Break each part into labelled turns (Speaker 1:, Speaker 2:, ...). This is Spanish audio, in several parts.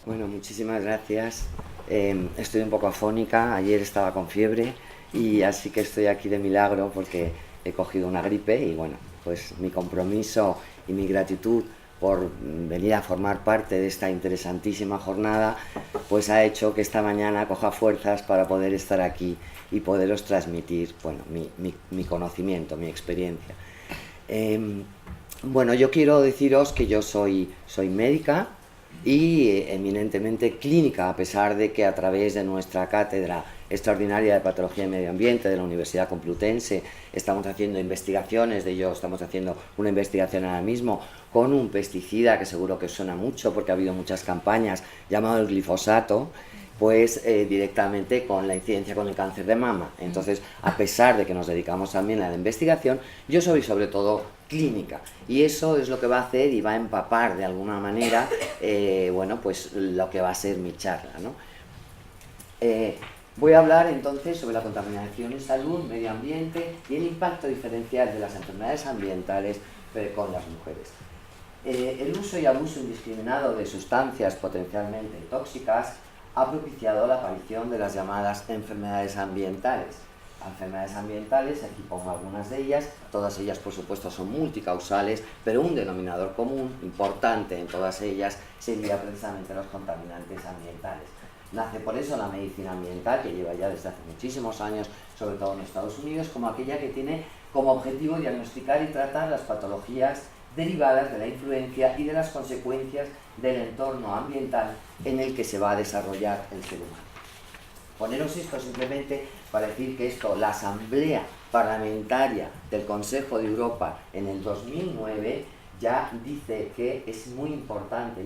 Speaker 1: Bueno, muchísimas gracias. Estoy un poco afónica, ayer estaba con fiebre y así que estoy aquí de milagro porque he cogido una gripe y bueno, pues mi compromiso y mi gratitud por venir a formar parte de esta interesantísima jornada, pues ha hecho que esta mañana coja fuerzas para poder estar aquí y poderos transmitir, bueno, mi conocimiento, mi experiencia. Bueno, yo quiero deciros que yo soy médica y eminentemente clínica, a pesar de que a través de nuestra cátedra extraordinaria de Patología y Medio Ambiente de la Universidad Complutense estamos haciendo investigaciones, de ello estamos haciendo una investigación ahora mismo con un pesticida que seguro que os suena mucho porque ha habido muchas campañas, llamado el glifosato, pues directamente con la incidencia con el cáncer de mama. Entonces, a pesar de que nos dedicamos también a la investigación, yo soy sobre todo clínica y eso es lo que va a hacer y va a empapar de alguna manera bueno, pues lo que va a ser mi charla, ¿no? Voy a hablar entonces sobre la contaminación en salud, medio ambiente y el impacto diferencial de las enfermedades ambientales con las mujeres. El uso y abuso indiscriminado de sustancias potencialmente tóxicas ha propiciado la aparición de las llamadas enfermedades ambientales. Enfermedades ambientales, aquí pongo algunas de ellas, todas ellas por supuesto son multicausales, pero un denominador común importante en todas ellas sería precisamente los contaminantes ambientales. Nace por eso la medicina ambiental, que lleva ya desde hace muchísimos años, sobre todo en Estados Unidos, como aquella que tiene como objetivo diagnosticar y tratar las patologías derivadas de la influencia y de las consecuencias del entorno ambiental en el que se va a desarrollar el ser humano. Poneros esto simplemente para decir que la Asamblea Parlamentaria del Consejo de Europa en el 2009 ya dice que es muy importante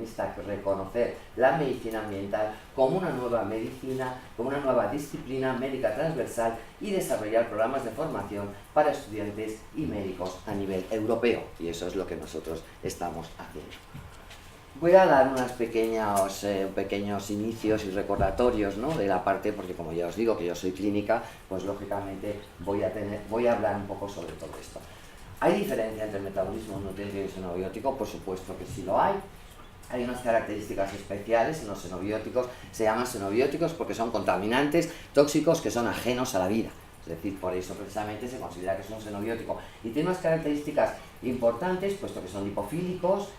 Speaker 1: reconocer la medicina ambiental como una nueva medicina, como una nueva disciplina médica transversal y desarrollar programas de formación para estudiantes y médicos a nivel europeo. Y eso es lo que nosotros estamos haciendo. Voy a dar unos pequeños inicios y recordatorios, ¿no?, de la parte, porque como ya os digo que yo soy clínica, pues lógicamente voy a hablar un poco sobre todo esto. ¿Hay diferencia entre el metabolismo nutriente y el xenobiótico? Por supuesto que sí lo hay. Hay unas características especiales en los xenobióticos, se llaman xenobióticos porque son contaminantes tóxicos que son ajenos a la vida. Es decir, por eso precisamente se considera que es un xenobiótico. Y tiene unas características importantes, puesto que son lipofílicos,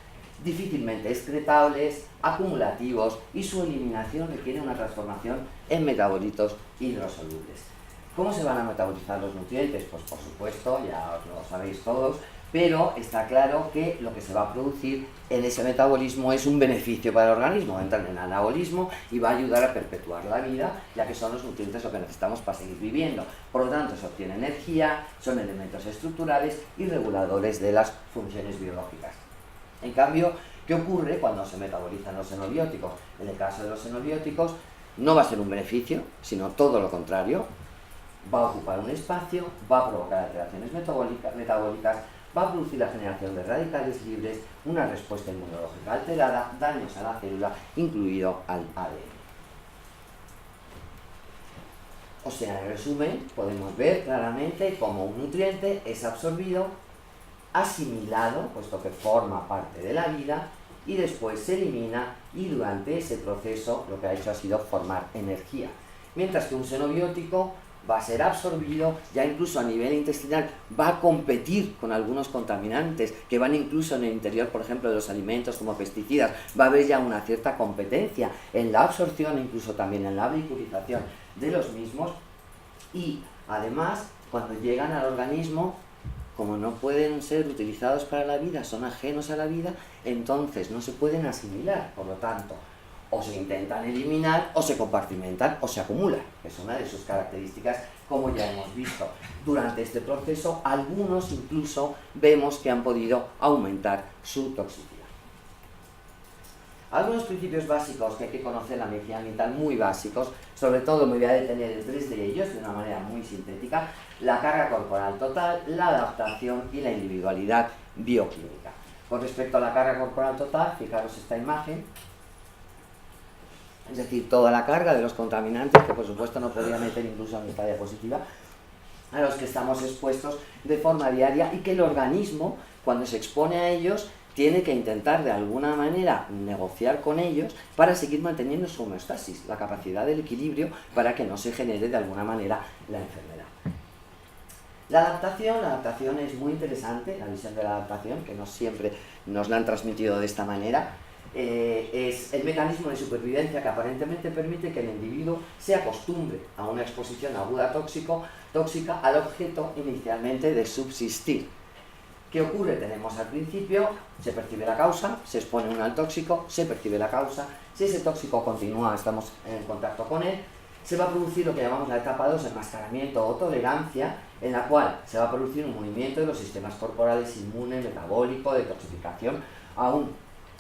Speaker 1: difícilmente excretables, acumulativos y su eliminación requiere una transformación en metabolitos hidrosolubles. ¿Cómo se van a metabolizar los nutrientes? Pues por supuesto, ya os lo sabéis todos, pero está claro que lo que se va a producir en ese metabolismo es un beneficio para el organismo, entra en anabolismo y va a ayudar a perpetuar la vida, ya que son los nutrientes lo que necesitamos para seguir viviendo. Por lo tanto, se obtiene energía, son elementos estructurales y reguladores de las funciones biológicas. En cambio, ¿qué ocurre cuando se metabolizan los xenobióticos? En el caso de los xenobióticos, no va a ser un beneficio, sino todo lo contrario. Va a ocupar un espacio, va a provocar alteraciones metabólicas, va a producir la generación de radicales libres, una respuesta inmunológica alterada, daños a la célula, incluido al ADN. O sea, en resumen, podemos ver claramente cómo un nutriente es absorbido, asimilado, puesto que forma parte de la vida, y después se elimina y durante ese proceso lo que ha hecho ha sido formar energía. Mientras que un xenobiótico va a ser absorbido, ya incluso a nivel intestinal, va a competir con algunos contaminantes que van incluso en el interior, por ejemplo, de los alimentos como pesticidas. Va a haber ya una cierta competencia en la absorción, incluso también en la vehiculización de los mismos, y además, cuando llegan al organismo, como no pueden ser utilizados para la vida, son ajenos a la vida, entonces no se pueden asimilar, por lo tanto, o se intentan eliminar, o se compartimentan, o se acumulan. Es una de sus características, como ya hemos visto. Durante este proceso, algunos incluso vemos que han podido aumentar su toxicidad. Algunos principios básicos que hay que conocer en la medicina ambiental, muy básicos, sobre todo me voy a detener en 3 de ellos de una manera muy sintética: la carga corporal total, la adaptación y la individualidad bioquímica. Con respecto a la carga corporal total, fijaros esta imagen, es decir, toda la carga de los contaminantes, que por supuesto no podría meter incluso en esta diapositiva, a los que estamos expuestos de forma diaria y que el organismo, cuando se expone a ellos, tiene que intentar de alguna manera negociar con ellos para seguir manteniendo su homeostasis, la capacidad del equilibrio para que no se genere de alguna manera la enfermedad. La adaptación es muy interesante, la visión de la adaptación, que no siempre nos la han transmitido de esta manera. Es el mecanismo de supervivencia que aparentemente permite que el individuo se acostumbre a una exposición aguda tóxica al objeto inicialmente de subsistir. ¿Qué ocurre? Tenemos al principio, se percibe la causa, se expone uno al tóxico, se percibe la causa, si ese tóxico continúa, estamos en contacto con él, se va a producir lo que llamamos la etapa 2, enmascaramiento o tolerancia, en la cual se va a producir un movimiento de los sistemas corporales inmune, metabólico, de toxificación, a un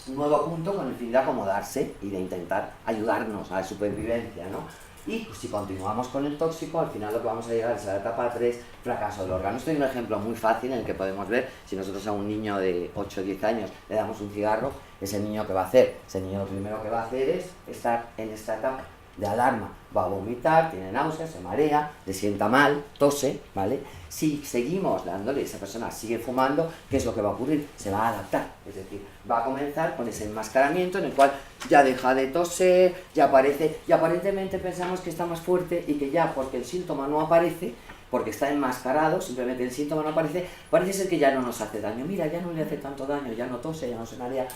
Speaker 1: nuevo punto con el fin de acomodarse y de intentar ayudarnos a la supervivencia, ¿no? Y si continuamos con el tóxico, al final lo que vamos a llegar es a la etapa 3, fracaso del órgano. Esto es un ejemplo muy fácil en el que podemos ver, si nosotros a un niño de 8 o 10 años le damos un cigarro, ese niño ¿qué va a hacer? Ese niño lo primero que va a hacer es estar en esta etapa de alarma, va a vomitar, tiene náuseas, se marea, le sienta mal, tose, ¿vale? Si seguimos dándole, esa persona sigue fumando, ¿qué es lo que va a ocurrir? Se va a adaptar, es decir, va a comenzar con ese enmascaramiento en el cual ya deja de toser, ya aparece, y aparentemente pensamos que está más fuerte y que ya, porque el síntoma no aparece, porque está enmascarado, simplemente el síntoma no aparece, parece ser que ya no nos hace daño. Mira, ya no le hace tanto daño, ya no tose, ya no se marea.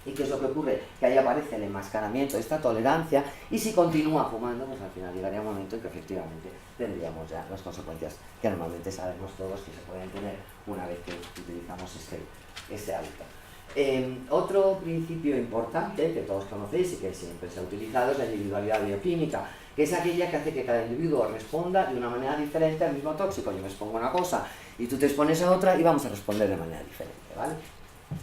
Speaker 1: ¿Y qué es lo que ocurre? Que ahí aparece el enmascaramiento, esta tolerancia, y si continúa fumando, pues al final llegaría un momento en que efectivamente tendríamos ya las consecuencias que normalmente sabemos todos que se pueden tener una vez que utilizamos este hábito. Otro principio importante que todos conocéis y que siempre se ha utilizado es la individualidad bioquímica, que es aquella que hace que cada individuo responda de una manera diferente al mismo tóxico. Yo me expongo a una cosa y tú te expones a otra y vamos a responder de manera diferente, ¿vale?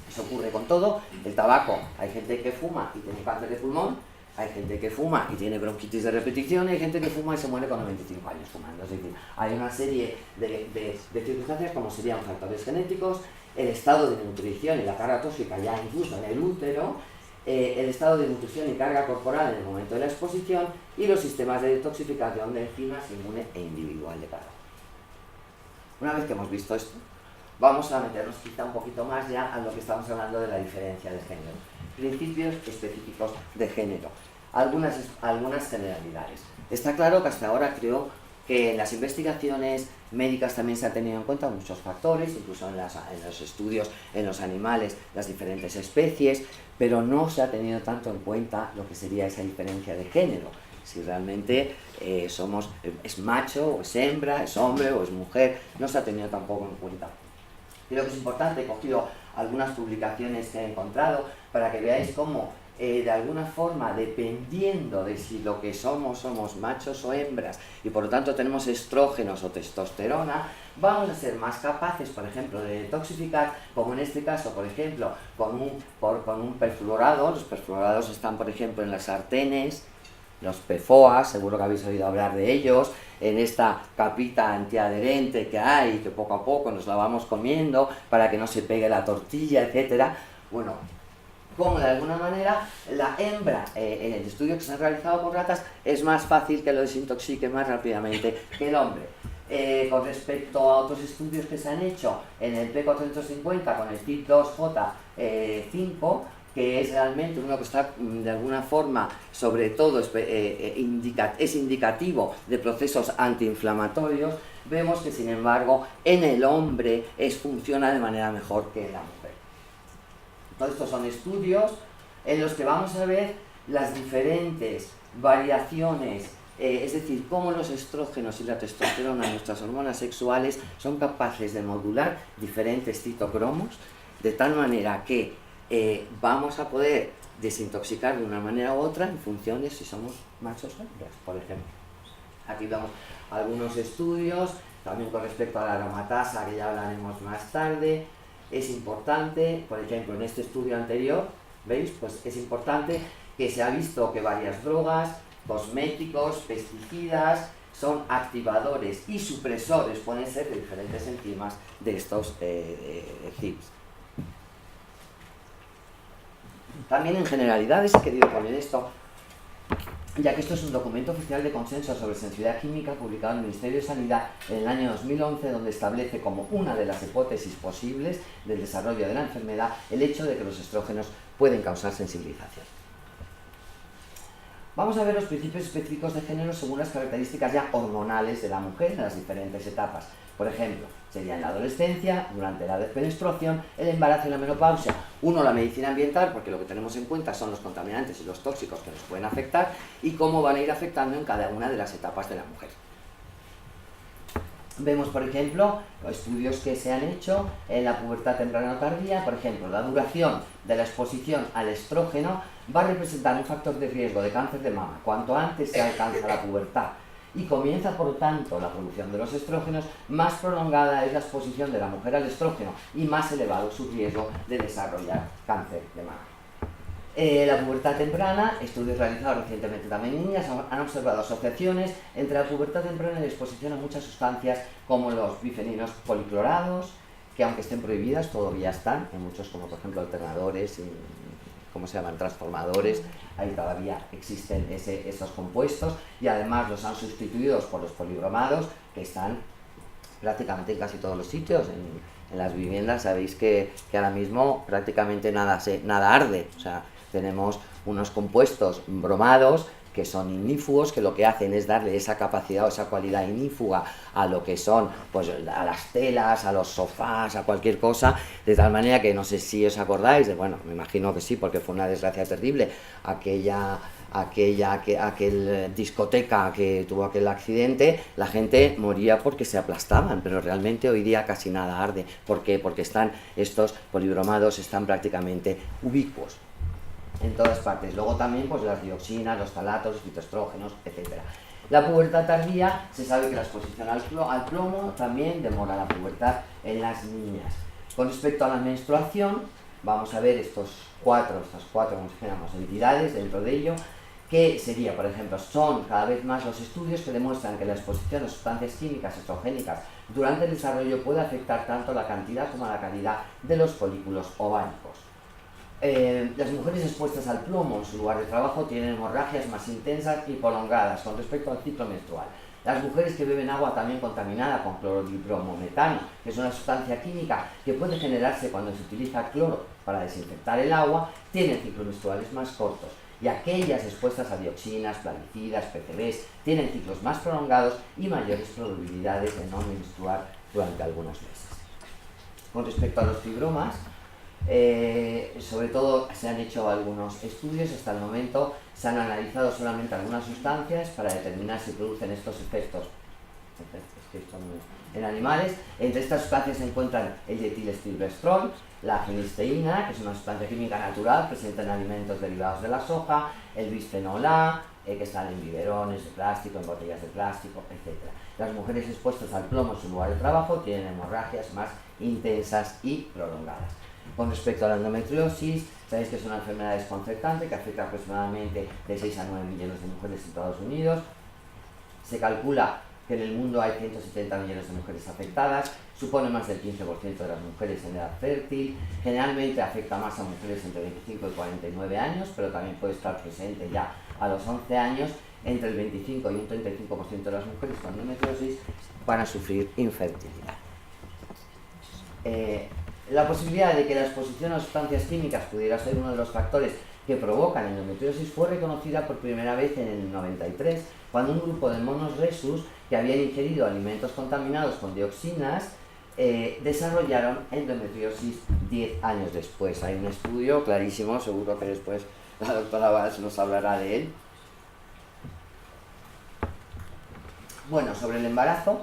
Speaker 1: Eso ocurre con todo. El tabaco, hay gente que fuma y tiene cáncer de pulmón, hay gente que fuma y tiene bronquitis de repetición, y hay gente que fuma y se muere con 95 años fumando. Es decir, hay una serie de circunstancias como serían factores genéticos, el estado de nutrición y la carga tóxica ya incluso en el útero, el estado de nutrición y carga corporal en el momento de la exposición y los sistemas de detoxificación de enzimas inmune e individual de cada uno. Una vez que hemos visto esto, vamos a meternos quizá un poquito más ya a lo que estamos hablando de la diferencia de género. Principios específicos de género. Algunas generalidades. Está claro que hasta ahora creo que en las investigaciones médicas también se han tenido en cuenta muchos factores, incluso en los estudios en los animales, las diferentes especies, pero no se ha tenido tanto en cuenta lo que sería esa diferencia de género. Si realmente es macho o es hembra, es hombre o es mujer, no se ha tenido tampoco en cuenta. Creo que es importante, he cogido algunas publicaciones que he encontrado para que veáis cómo, de alguna forma, dependiendo de si lo que somos machos o hembras y por lo tanto tenemos estrógenos o testosterona, vamos a ser más capaces, por ejemplo, de detoxificar, como en este caso, por ejemplo, con un perfluorado. Los perfluorados están, por ejemplo, en las sartenes, los PFOA, seguro que habéis oído hablar de ellos, en esta capita antiadherente que hay, que poco a poco nos la vamos comiendo para que no se pegue la tortilla, etcétera. Bueno, como de alguna manera la hembra, en el estudio que se ha realizado con ratas, es más fácil que lo desintoxique más rápidamente que el hombre. Con respecto a otros estudios que se han hecho en el P450 con el TIP2J5, que es realmente uno que está de alguna forma, sobre todo es indicativo de procesos antiinflamatorios, vemos que sin embargo en el hombre funciona de manera mejor que en la mujer. Todos estos son estudios en los que vamos a ver las diferentes variaciones, es decir, cómo los estrógenos y la testosterona, nuestras hormonas sexuales, son capaces de modular diferentes citocromos, de tal manera que vamos a poder desintoxicar de una manera u otra en función de si somos machos o hembras, por ejemplo. Aquí vemos algunos estudios, también con respecto a la aromatasa, que ya hablaremos más tarde. Es importante, por ejemplo, en este estudio anterior, ¿veis? Pues es importante que se ha visto que varias drogas, cosméticos, pesticidas, son activadores y supresores, pueden ser de diferentes enzimas de estos CIPs. También en generalidades he querido poner esto ya que esto es un documento oficial de consenso sobre sensibilidad química publicado en el Ministerio de Sanidad en el año 2011, donde establece como una de las hipótesis posibles del desarrollo de la enfermedad el hecho de que los estrógenos pueden causar sensibilización. Vamos a ver los principios específicos de género según las características ya hormonales de la mujer en las diferentes etapas. Por ejemplo, sería en la adolescencia, durante la menstruación, el embarazo y la menopausia. Uno, la medicina ambiental, porque lo que tenemos en cuenta son los contaminantes y los tóxicos que nos pueden afectar y cómo van a ir afectando en cada una de las etapas de la mujer. Vemos, por ejemplo, estudios que se han hecho en la pubertad temprana o tardía. Por ejemplo, la duración de la exposición al estrógeno va a representar un factor de riesgo de cáncer de mama cuanto antes se alcanza la pubertad y comienza, por tanto, la producción de los estrógenos, más prolongada es la exposición de la mujer al estrógeno y más elevado su riesgo de desarrollar cáncer de mama. La pubertad temprana, estudios realizados recientemente también en niñas, han observado asociaciones entre la pubertad temprana y la exposición a muchas sustancias como los bifeninos policlorados, que aunque estén prohibidas todavía están, en muchos como por ejemplo alternadores y ¿cómo se llaman? Transformadores, ahí todavía existen esos compuestos y además los han sustituido por los polibromados que están prácticamente en casi todos los sitios. En las viviendas sabéis que ahora mismo prácticamente nada arde, o sea, tenemos unos compuestos bromados que son ignífugos, que lo que hacen es darle esa capacidad o esa cualidad ignífuga a lo que son, pues a las telas, a los sofás, a cualquier cosa, de tal manera que no sé si os acordáis, bueno, me imagino que sí, porque fue una desgracia terrible, aquella discoteca que tuvo aquel accidente, la gente moría porque se aplastaban, pero realmente hoy día casi nada arde. ¿Por qué? Porque estos polibromados están prácticamente ubicuos en todas partes. Luego también pues las dioxinas, los talatos, los fitoestrógenos, etc. La pubertad tardía, se sabe que la exposición al plomo también demora la pubertad en las niñas. Con respecto a la menstruación, vamos a ver estas cuatro como si dijéramos, entidades dentro de ello, que sería, por ejemplo, son cada vez más los estudios que demuestran que la exposición a sustancias químicas estrogénicas durante el desarrollo puede afectar tanto la cantidad como la calidad de los folículos ováricos. Las mujeres expuestas al plomo en su lugar de trabajo tienen hemorragias más intensas y prolongadas con respecto al ciclo menstrual. Las mujeres que beben agua también contaminada con clorodibromometano, que es una sustancia química que puede generarse cuando se utiliza cloro para desinfectar el agua, tienen ciclos menstruales más cortos. Y aquellas expuestas a dioxinas, plaguicidas, PCBs, tienen ciclos más prolongados y mayores probabilidades de no menstruar durante algunos meses. Con respecto a los fibromas, sobre todo se han hecho algunos estudios, hasta el momento se han analizado solamente algunas sustancias para determinar si producen estos efectos en animales. Entre estas sustancias se encuentran el dietilestilbestrol, la genisteína, que es una sustancia química natural presente en alimentos derivados de la soja, el bisfenol A, que están en biberones de plástico, en botellas de plástico, etc. Las mujeres expuestas al plomo en su lugar de trabajo tienen hemorragias más intensas y prolongadas. Con respecto a la endometriosis, sabéis que es una enfermedad desconcertante que afecta aproximadamente de 6 a 9 millones de mujeres en Estados Unidos. Se calcula que en el mundo hay 170 millones de mujeres afectadas, supone más del 15% de las mujeres en edad fértil, generalmente afecta más a mujeres entre 25 y 49 años, pero también puede estar presente ya a los 11 años. Entre el 25 y un 35% de las mujeres con endometriosis van a sufrir infertilidad. La posibilidad de que la exposición a sustancias químicas pudiera ser uno de los factores que provocan endometriosis fue reconocida por primera vez en el 93, cuando un grupo de monos rhesus que habían ingerido alimentos contaminados con dioxinas desarrollaron endometriosis 10 años después. Hay un estudio clarísimo, seguro que después la doctora Valls nos hablará de él. Bueno, sobre el embarazo,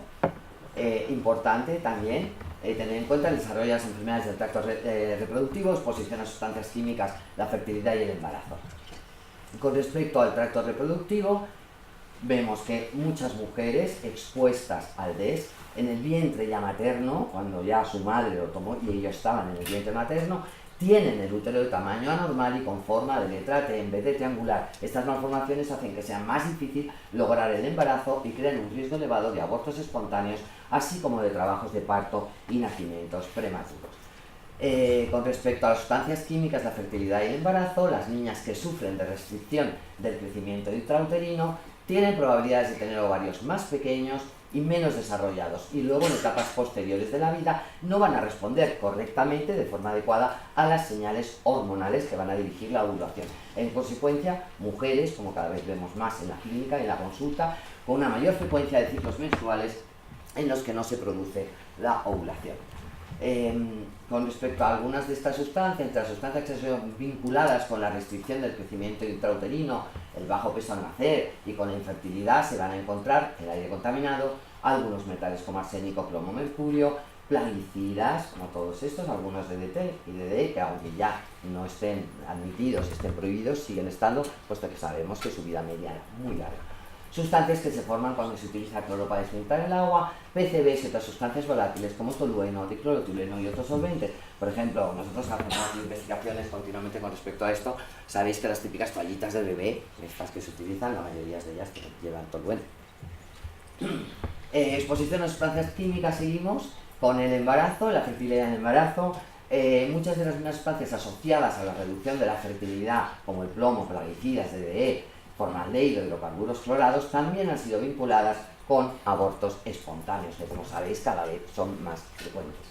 Speaker 1: importante también tener en cuenta el desarrollo de las enfermedades del tracto reproductivo, exposición a sustancias químicas, la fertilidad y el embarazo. Con respecto al tracto reproductivo, vemos que muchas mujeres expuestas al DES en el vientre ya materno, cuando ya su madre lo tomó y ellos estaban en el vientre materno, tienen el útero de tamaño anormal y con forma de letra T en vez de triangular. Estas malformaciones hacen que sea más difícil lograr el embarazo y crean un riesgo elevado de abortos espontáneos, así como de trabajos de parto y nacimientos prematuros. Con respecto a las sustancias químicas, la fertilidad y el embarazo, las niñas que sufren de restricción del crecimiento intrauterino tienen probabilidades de tener ovarios más pequeños y menos desarrollados, y luego en etapas posteriores de la vida no van a responder correctamente, de forma adecuada, a las señales hormonales que van a dirigir la ovulación. En consecuencia, mujeres, como cada vez vemos más en la clínica y en la consulta, con una mayor frecuencia de ciclos menstruales en los que no se produce la ovulación. Con respecto a algunas de estas sustancias, entre las sustancias que son vinculadas con la restricción del crecimiento intrauterino, el bajo peso al nacer y con la infertilidad, se van a encontrar el aire contaminado, algunos metales como arsénico, plomo, mercurio, plaguicidas, como todos estos, algunos DDT y DDE, que aunque ya no estén admitidos, estén prohibidos, siguen estando, puesto que sabemos que su vida media es muy larga. Sustancias que se forman cuando se utiliza cloro para desinfectar el agua, PCBs y otras sustancias volátiles como tolueno, diclorotolueno y otros solventes. Por ejemplo, nosotros hacemos investigaciones continuamente con respecto a esto. Sabéis que las típicas toallitas de bebé, estas que se utilizan, la mayoría de ellas llevan tolueno. Exposición a sustancias químicas, seguimos con el embarazo, la fertilidad en el embarazo. Muchas de las mismas sustancias asociadas a la reducción de la fertilidad, como el plomo, plaguicidas, DDE, formaldehído, hidrocarburos clorados, también han sido vinculadas con abortos espontáneos, que como sabéis cada vez son más frecuentes.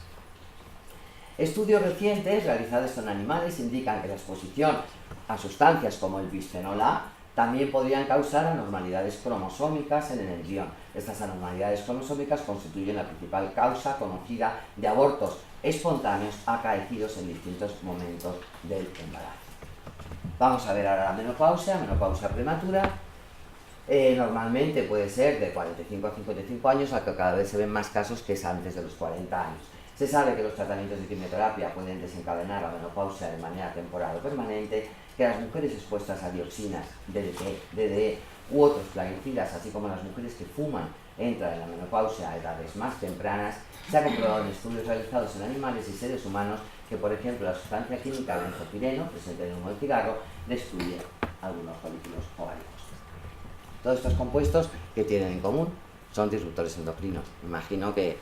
Speaker 1: Estudios recientes realizados en animales indican que la exposición a sustancias como el bisfenol A también podrían causar anormalidades cromosómicas en el embrión. Estas anormalidades cromosómicas constituyen la principal causa conocida de abortos espontáneos acaecidos en distintos momentos del embarazo. Vamos a ver ahora la menopausia prematura. Normalmente puede ser de 45 a 55 años, aunque cada vez se ven más casos que es antes de los 40 años. Se sabe que los tratamientos de quimioterapia pueden desencadenar la menopausia de manera temporal o permanente, que las mujeres expuestas a dioxinas, DDT, DDE u otros plaguicidas, así como las mujeres que fuman, entran en la menopausia a edades más tempranas. Se ha comprobado en estudios realizados en animales y seres humanos que, por ejemplo, la sustancia química benzopireno, presente en el humo del cigarro, destruye algunos folículos ováricos. Todos estos compuestos, que tienen en común, son disruptores endocrinos. Imagino que,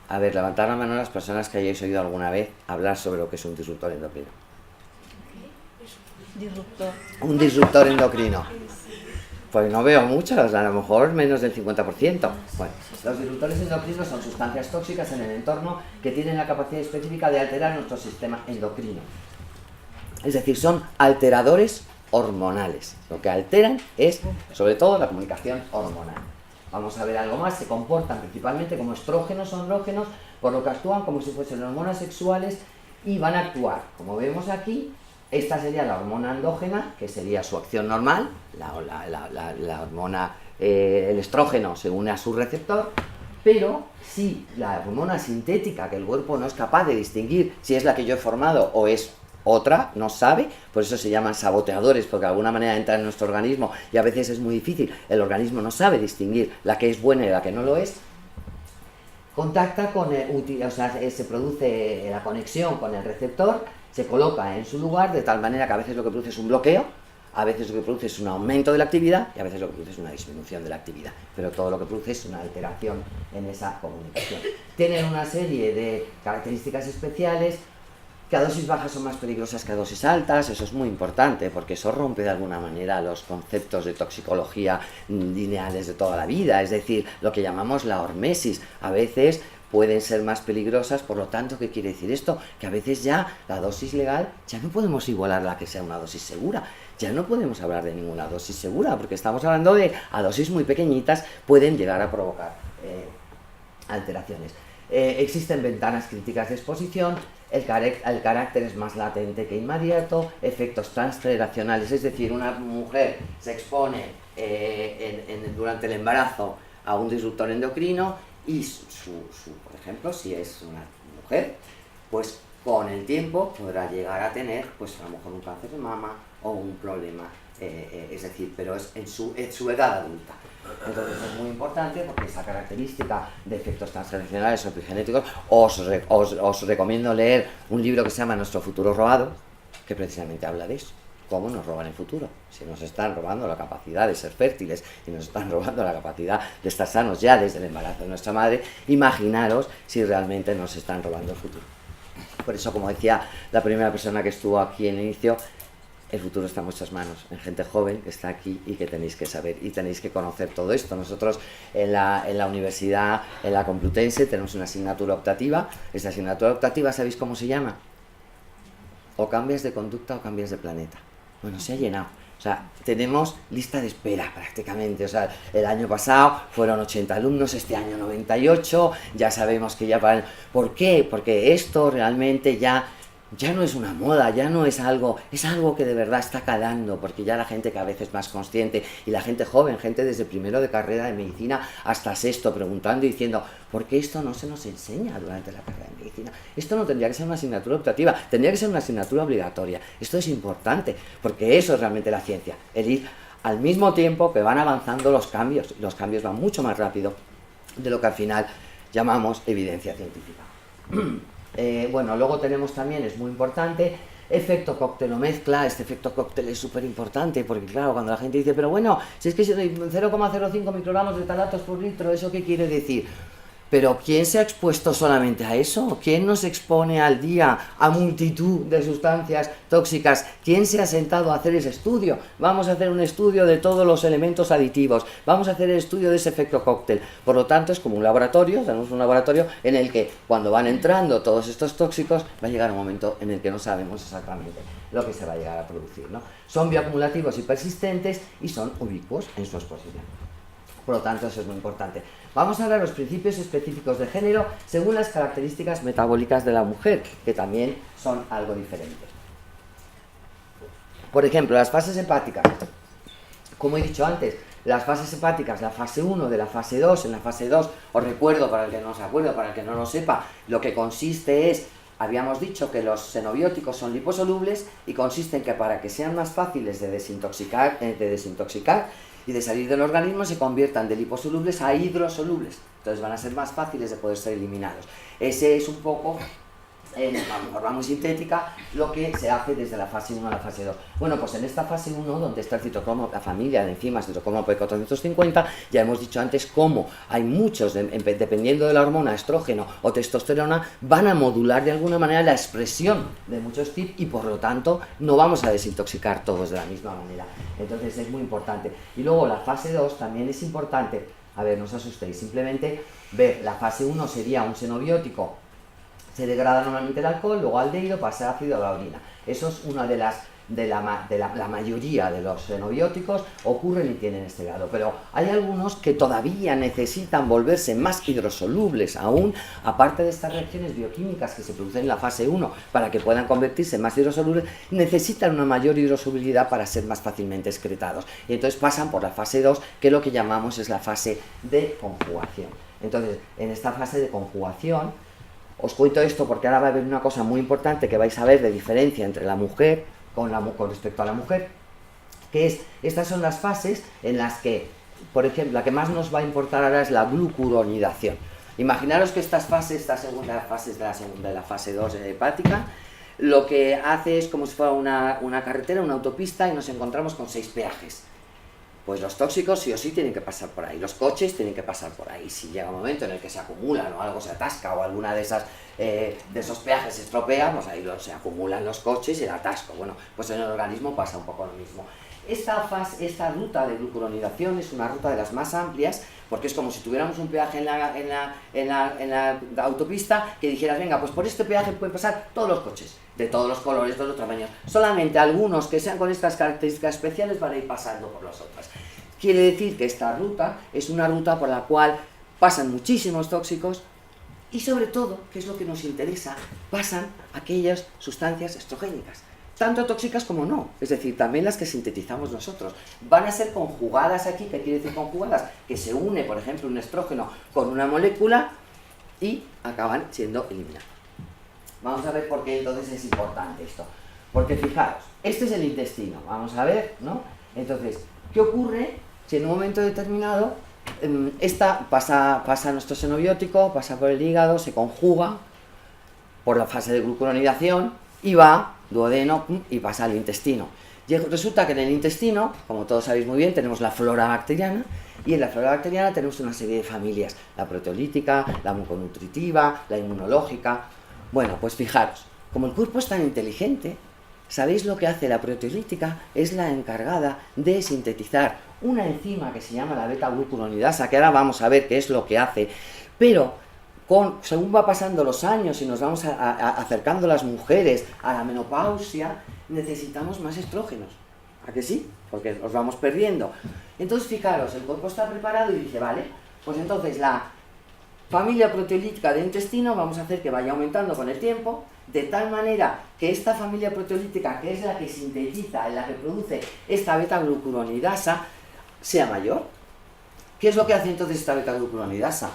Speaker 1: a ver, levantar la mano a las personas que hayáis oído alguna vez hablar sobre lo que es un disruptor endocrino.
Speaker 2: Disruptor.
Speaker 1: Un disruptor endocrino. Pues no veo muchos, a lo mejor menos del 50%. Bueno, los disruptores endocrinos son sustancias tóxicas en el entorno que tienen la capacidad específica de alterar nuestro sistema endocrino. Es decir, son alteradores hormonales. Lo que alteran es, sobre todo, la comunicación hormonal. Vamos a ver algo más. Se comportan principalmente como estrógenos o andrógenos, por lo que actúan como si fuesen hormonas sexuales y van a actuar, como vemos aquí. Esta sería la hormona endógena, que sería su acción normal, la hormona, el estrógeno se une a su receptor, pero si la hormona sintética, que el cuerpo no es capaz de distinguir si es la que yo he formado o es otra, no sabe, por eso se llaman saboteadores, porque de alguna manera entran en nuestro organismo y a veces es muy difícil, el organismo no sabe distinguir la que es buena y la que no lo es, contacta con se produce la conexión con el receptor, se coloca en su lugar de tal manera que a veces lo que produce es un bloqueo, a veces lo que produce es un aumento de la actividad y a veces lo que produce es una disminución de la actividad, pero todo lo que produce es una alteración en esa comunicación. Tienen una serie de características especiales, que a dosis bajas son más peligrosas que a dosis altas. Eso es muy importante porque eso rompe de alguna manera los conceptos de toxicología lineales de toda la vida, es decir, lo que llamamos la hormesis. A veces pueden ser más peligrosas, por lo tanto, ¿qué quiere decir esto? Que a veces ya la dosis legal ya no podemos igualarla a que sea una dosis segura, ya no podemos hablar de ninguna dosis segura, porque estamos hablando de a dosis muy pequeñitas pueden llegar a provocar alteraciones. Existen ventanas críticas de exposición, el carácter es más latente que inmediato, efectos transgeneracionales, es decir, una mujer se expone durante el embarazo a un disruptor endocrino y por ejemplo, si es una mujer, pues con el tiempo podrá llegar a tener, pues a lo mejor un cáncer de mama o un problema, es decir, pero es en su edad adulta. Entonces es muy importante porque esa característica de efectos transgeneracionales o epigenéticos, os recomiendo leer un libro que se llama Nuestro futuro robado, que precisamente habla de eso. ¿Cómo nos roban el futuro? Si nos están robando la capacidad de ser fértiles y nos están robando la capacidad de estar sanos ya desde el embarazo de nuestra madre, imaginaros si realmente nos están robando el futuro. Por eso, como decía la primera persona que estuvo aquí en el inicio, el futuro está en vuestras manos, en gente joven que está aquí y que tenéis que saber y tenéis que conocer todo esto. Nosotros en la universidad, en la Complutense, tenemos una asignatura optativa. Esta asignatura optativa, ¿sabéis cómo se llama? O cambias de conducta o cambias de planeta. Bueno, se ha llenado. O sea, tenemos lista de espera prácticamente. O sea, el año pasado fueron 80 alumnos, este año 98, ya sabemos que ya van... ¿Por qué? Porque esto realmente ya no es una moda, ya no es algo que de verdad está calando, porque ya la gente cada vez es más consciente, y la gente joven, gente desde primero de carrera de medicina hasta sexto, preguntando y diciendo, ¿por qué esto no se nos enseña durante la carrera de medicina? Esto no tendría que ser una asignatura optativa, tendría que ser una asignatura obligatoria. Esto es importante, porque eso es realmente la ciencia, el ir al mismo tiempo que van avanzando los cambios van mucho más rápido de lo que al final llamamos evidencia científica. Bueno, luego tenemos también, es muy importante, efecto cóctel o mezcla. Este efecto cóctel es súper importante porque, claro, cuando la gente dice, pero bueno, si es que 0,05 microgramos de talatos por litro, ¿eso qué quiere decir? Pero ¿quién se ha expuesto solamente a eso? ¿Quién nos expone al día a multitud de sustancias tóxicas? ¿Quién se ha sentado a hacer ese estudio? Vamos a hacer un estudio de todos los elementos aditivos, vamos a hacer el estudio de ese efecto cóctel. Por lo tanto, es como un laboratorio, tenemos un laboratorio en el que cuando van entrando todos estos tóxicos, va a llegar un momento en el que no sabemos exactamente lo que se va a llegar a producir, ¿no? Son bioacumulativos y persistentes y son ubicuos en su exposición. Por lo tanto, eso es muy importante. Vamos a hablar de los principios específicos de género según las características metabólicas de la mujer, que también son algo diferentes. Por ejemplo, las fases hepáticas. Como he dicho antes, las fases hepáticas, la fase 1 de la fase 2, en la fase 2, os recuerdo, para el que no se acuerde, para el que no lo sepa, lo que consiste es, habíamos dicho que los xenobióticos son liposolubles y consiste en que para que sean más fáciles de desintoxicar y de salir del organismo, se conviertan de liposolubles a hidrosolubles. Entonces van a ser más fáciles de poder ser eliminados. Ese es un poco, en forma muy sintética, lo que se hace desde la fase 1 a la fase 2. Bueno, pues en esta fase 1, donde está el citocromo, la familia de enzimas citocromo P450, ya hemos dicho antes cómo hay muchos, dependiendo de la hormona estrógeno o testosterona, van a modular de alguna manera la expresión de muchos TIP y por lo tanto no vamos a desintoxicar todos de la misma manera. Entonces es muy importante. Y luego la fase 2 también es importante. A ver, no os asustéis, simplemente ver, la fase 1 sería un xenobiótico, se degrada normalmente el alcohol, luego aldehído, pasa ácido a la orina. Eso es una de la mayoría de los xenobióticos ocurren y tienen este grado, pero hay algunos que todavía necesitan volverse más hidrosolubles aún, aparte de estas reacciones bioquímicas que se producen en la fase 1 para que puedan convertirse en más hidrosolubles, necesitan una mayor hidrosolubilidad para ser más fácilmente excretados, y entonces pasan por la fase 2, que lo que llamamos es la fase de conjugación. Entonces, en esta fase de conjugación, os cuento esto porque ahora va a haber una cosa muy importante que vais a ver de diferencia entre la mujer con respecto a la mujer, que es, estas son las fases en las que, por ejemplo, la que más nos va a importar ahora es la glucuronidación. Imaginaros que estas fases, esta segunda fase de la fase 2 hepática, lo que hace es como si fuera una carretera, una autopista, y nos encontramos con 6 peajes. Pues los tóxicos sí o sí tienen que pasar por ahí, los coches tienen que pasar por ahí. Si llega un momento en el que se acumulan o algo se atasca o alguna de esos peajes se estropea, pues ahí se acumulan los coches y el atasco. Bueno, pues en el organismo pasa un poco lo mismo. Esta ruta de glucuronidación es una ruta de las más amplias, porque es como si tuviéramos un peaje en la autopista que dijeras, venga, pues por este peaje pueden pasar todos los coches, de todos los colores, todos los tamaños. Solamente algunos que sean con estas características especiales van a ir pasando por las otras. Quiere decir que esta ruta es una ruta por la cual pasan muchísimos tóxicos y, sobre todo, que es lo que nos interesa, pasan aquellas sustancias estrogénicas, tanto tóxicas como no, es decir, también las que sintetizamos nosotros. Van a ser conjugadas aquí. ¿Qué quiere decir conjugadas? Que se une, por ejemplo, un estrógeno con una molécula y acaban siendo eliminadas. Vamos a ver por qué entonces es importante esto. Porque fijaros, este es el intestino, vamos a ver, ¿no? Entonces, ¿qué ocurre si en un momento determinado esta pasa nuestro xenobiótico, pasa por el hígado, se conjuga por la fase de glucuronidación y va duodeno y pasa al intestino? Y resulta que en el intestino, como todos sabéis muy bien, tenemos la flora bacteriana, y en la flora bacteriana tenemos una serie de familias, la proteolítica, la muconutritiva, la inmunológica. Bueno, pues fijaros, como el cuerpo es tan inteligente, ¿sabéis lo que hace la proteolítica? Es la encargada de sintetizar una enzima que se llama la beta-glucuronidasa, que ahora vamos a ver qué es lo que hace, pero según va pasando los años y nos vamos acercando las mujeres a la menopausia, necesitamos más estrógenos. ¿A que sí? Porque los vamos perdiendo. Entonces, fijaros, el cuerpo está preparado y dice, vale, pues entonces la familia proteolítica del intestino vamos a hacer que vaya aumentando con el tiempo, de tal manera que esta familia proteolítica, que es la que sintetiza, la que produce esta beta-glucuronidasa, sea mayor. ¿Qué es lo que hace entonces esta beta-glucuronidasa?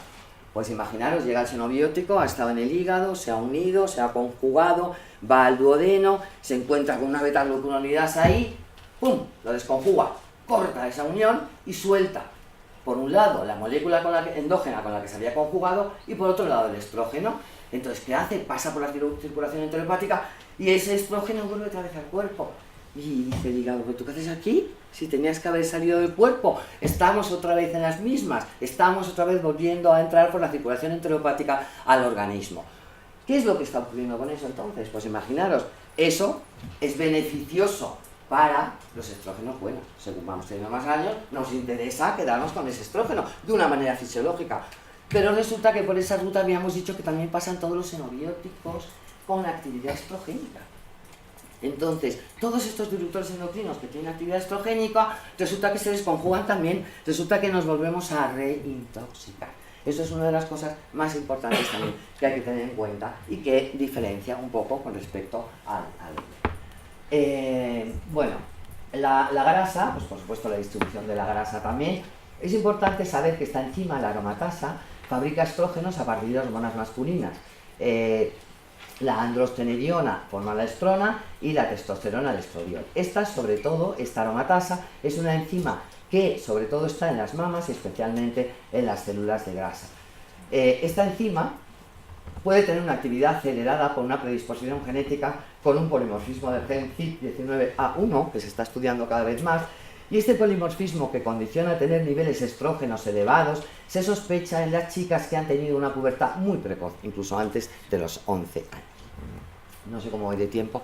Speaker 1: Pues imaginaros, llega el xenobiótico, ha estado en el hígado, se ha unido, se ha conjugado, va al duodeno, se encuentra con una beta-glucuronidasa ahí, ¡pum!, lo desconjuga, corta esa unión y suelta, por un lado, la molécula endógena con la que se había conjugado y por otro lado el estrógeno. Entonces, ¿qué hace? Pasa por la circulación enterohepática y ese estrógeno vuelve otra vez al cuerpo. Y dice el hígado, ¿tú qué haces aquí? Si tenías que haber salido del cuerpo, estamos otra vez en las mismas, estamos otra vez volviendo a entrar por la circulación enterohepática al organismo. ¿Qué es lo que está ocurriendo con eso entonces? Pues imaginaros, eso es beneficioso para los estrógenos buenos. Según vamos teniendo más años, nos interesa quedarnos con ese estrógeno de una manera fisiológica. Pero resulta que por esa ruta habíamos dicho que también pasan todos los xenobióticos con actividad estrogénica. Entonces, todos estos disruptores endocrinos que tienen actividad estrogénica, resulta que se desconjugan también, resulta que nos volvemos a reintoxicar. Eso es una de las cosas más importantes también que hay que tener en cuenta y que diferencia un poco con respecto al bueno, la grasa, pues por supuesto la distribución de la grasa también. Es importante saber que esta enzima, la aromatasa, fabrica estrógenos a partir de hormonas masculinas. La androstenediona forma la estrona y la testosterona el estradiol. Esta aromatasa, es una enzima que sobre todo está en las mamas y especialmente en las células de grasa. Esta enzima puede tener una actividad acelerada por una predisposición genética con un polimorfismo del gen CYP19A1, que se está estudiando cada vez más, y este polimorfismo que condiciona a tener niveles estrógenos elevados se sospecha en las chicas que han tenido una pubertad muy precoz, incluso antes de los 11 años. No sé cómo voy de tiempo.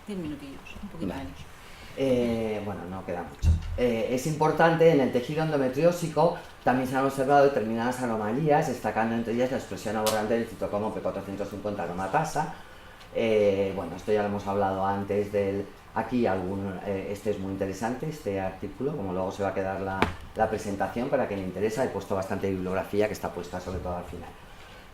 Speaker 2: 10 minutillos, un poquito menos.
Speaker 1: Bueno, no queda mucho. Es importante, en el tejido endometriósico también se han observado determinadas anomalías, destacando entre ellas la expresión aberrante del citocromo P450 aromatasa. Bueno, esto ya lo hemos hablado antes del... Aquí este es muy interesante, este artículo, como luego se va a quedar la presentación para quien le interesa, he puesto bastante bibliografía que está puesta sobre todo al final.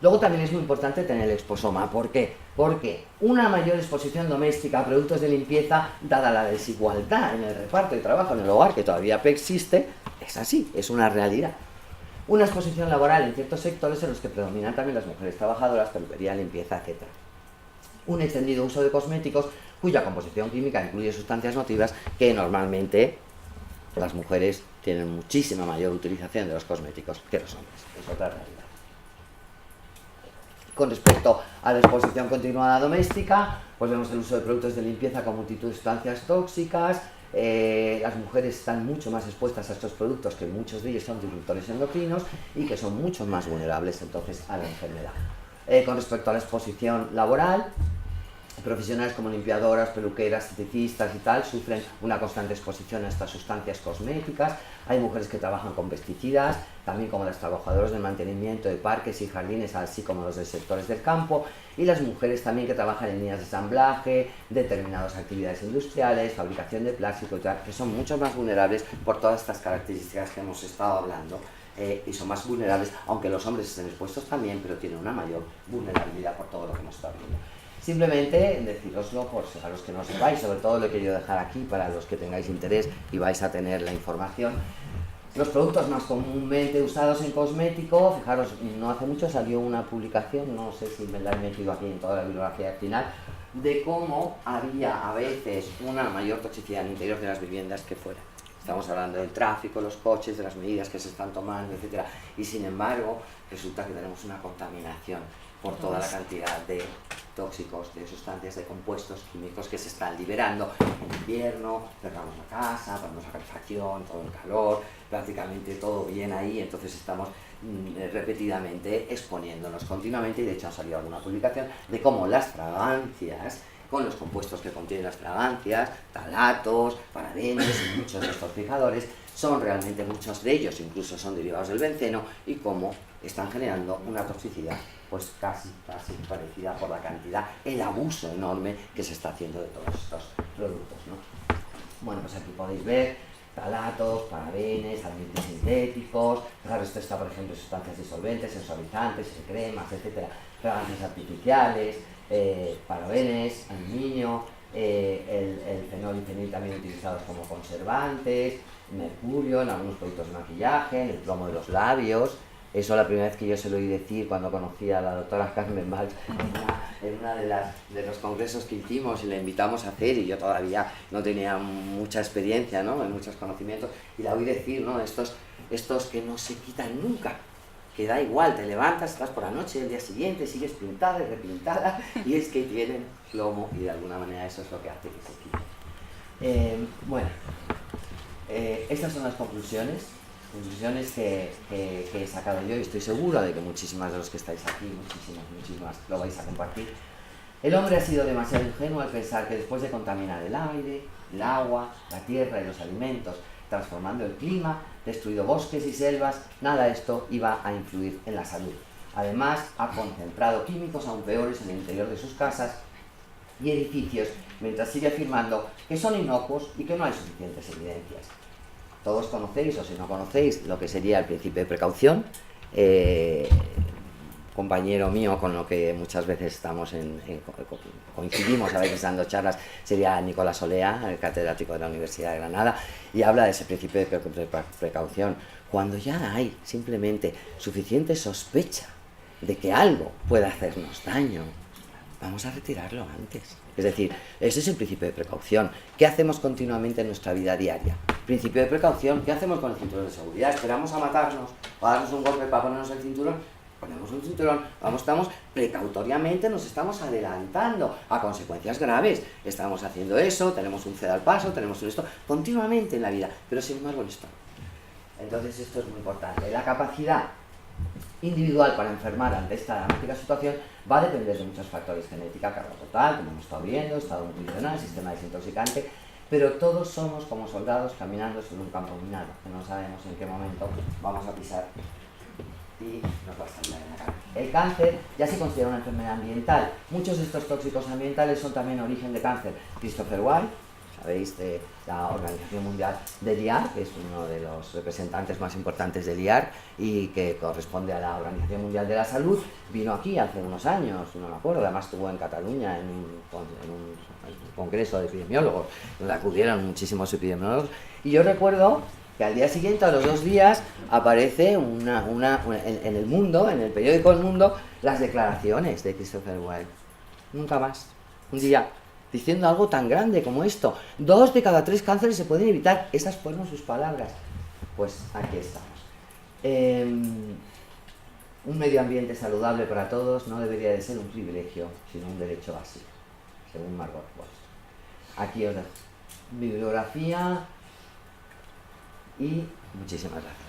Speaker 1: Luego también es muy importante tener el exposoma. ¿Por qué? Porque una mayor exposición doméstica a productos de limpieza, dada la desigualdad en el reparto de trabajo en el hogar que todavía existe, es así, es una realidad. Una exposición laboral en ciertos sectores en los que predominan también las mujeres trabajadoras, peluquería, limpieza, etc. Un extendido uso de cosméticos cuya composición química incluye sustancias nocivas que normalmente las mujeres tienen muchísima mayor utilización de los cosméticos que los hombres. Es otra realidad. Con respecto a la exposición continuada doméstica, pues vemos el uso de productos de limpieza con multitud de sustancias tóxicas. Las mujeres están mucho más expuestas a estos productos, que muchos de ellos son disruptores endocrinos y que son mucho más vulnerables entonces a la enfermedad. Con respecto a la exposición laboral, profesionales como limpiadoras, peluqueras, esteticistas y tal sufren una constante exposición a estas sustancias cosméticas. Hay mujeres que trabajan con pesticidas, también como las trabajadoras de mantenimiento de parques y jardines, así como los de sectores del campo, y las mujeres también que trabajan en líneas de ensamblaje, determinadas actividades industriales, fabricación de plástico y tal, que son mucho más vulnerables por todas estas características que hemos estado hablando. Y son más vulnerables, aunque los hombres estén expuestos también, pero tienen una mayor vulnerabilidad por todo lo que hemos estado viendo. Simplemente deciroslo por a los que no sepáis, sobre todo lo he querido dejar aquí para los que tengáis interés y vais a tener la información. Los productos más comúnmente usados en cosméticos, fijaros, no hace mucho salió una publicación, no sé si me la he metido aquí en toda la bibliografía final, de cómo había a veces una mayor toxicidad en el interior de las viviendas que fuera. Estamos hablando del tráfico, los coches, de las medidas que se están tomando, etc. Y sin embargo, resulta que tenemos una contaminación por toda la cantidad de tóxicos, de sustancias, de compuestos químicos que se están liberando. En invierno cerramos la casa, ponemos la calefacción, todo el calor, prácticamente todo bien ahí, entonces estamos repetidamente exponiéndonos continuamente, y de hecho ha salido alguna publicación de cómo las fragancias, con los compuestos que contienen las fragancias, talatos, parabenos y muchos de estos fijadores, son realmente, muchos de ellos incluso son derivados del benceno, y cómo están generando una toxicidad pues casi parecida por la cantidad, el abuso enorme que se está haciendo de todos estos productos, ¿no? Bueno, pues aquí podéis ver talatos, parabenes, adhesivos sintéticos. Claro, esto está, por ejemplo, en sustancias disolventes, en suavizantes, en cremas, etcétera, fragancias artificiales, parabenes, aluminio, el fenol y fenil también utilizados como conservantes, mercurio en algunos productos de maquillaje, en el plomo de los labios. Eso la primera vez que yo se lo oí decir cuando conocí a la doctora Carmen Valls en una de los congresos que hicimos, y la invitamos a hacer, y yo todavía no tenía mucha experiencia, ¿no?, en muchos conocimientos, y la oí decir, ¿no?, estos que no se quitan nunca, que da igual, te levantas, estás por la noche, el día siguiente sigues pintada y repintada, y es que tienen plomo, y de alguna manera eso es lo que hace que se quiten. Bueno, estas son las conclusiones que he sacado yo, y estoy segura de que muchísimas de los que estáis aquí, muchísimas lo vais a compartir. El hombre ha sido demasiado ingenuo al pensar que después de contaminar el aire, el agua, la tierra y los alimentos, transformando el clima, destruido bosques y selvas, nada de esto iba a influir en la salud. Además, ha concentrado químicos aún peores en el interior de sus casas y edificios, mientras sigue afirmando que son inocuos y que no hay suficientes evidencias. Todos conocéis, o si no conocéis, lo que sería el principio de precaución, compañero mío con lo que muchas veces coincidimos a veces dando charlas, sería Nicolás Olea, el catedrático de la Universidad de Granada, y habla de ese principio de precaución. Cuando ya hay simplemente suficiente sospecha de que algo puede hacernos daño, vamos a retirarlo antes. Es decir, ese es el principio de precaución. ¿Qué hacemos continuamente en nuestra vida diaria? Principio de precaución. ¿Qué hacemos con el cinturón de seguridad? ¿Esperamos a matarnos o a darnos un golpe para ponernos el cinturón? Ponemos un cinturón, estamos precautoriamente, nos estamos adelantando a consecuencias graves. Estamos haciendo eso, tenemos un ceda al paso, tenemos un esto, continuamente en la vida, pero sin embargo esto. Entonces esto es muy importante. La capacidad individual para enfermar ante esta dramática situación va a depender de muchos factores: genética, carga total, como hemos estado viendo, estado nutricional, sistema desintoxicante, pero todos somos como soldados caminando sobre un campo minado, que no sabemos en qué momento vamos a pisar y nos va a estallar en la cara. El cáncer ya se considera una enfermedad ambiental. Muchos de estos tóxicos ambientales son también origen de cáncer. Christopher White, sabéis, de la Organización Mundial del IAR, que es uno de los representantes más importantes del IAR y que corresponde a la Organización Mundial de la Salud, vino aquí hace unos años, no me acuerdo, además estuvo en Cataluña en un congreso de epidemiólogos, donde acudieron muchísimos epidemiólogos, y yo recuerdo que al día siguiente, a los 2 días, aparece en el Mundo, en el periódico El Mundo, las declaraciones de Christopher White. Nunca más. Un día, diciendo algo tan grande como esto: 2 de cada 3 cánceres se pueden evitar. Esas fueron sus palabras. Pues aquí estamos. Un medio ambiente saludable para todos no debería de ser un privilegio, sino un derecho básico, según Margot Bosch. Aquí os dejo bibliografía y muchísimas gracias.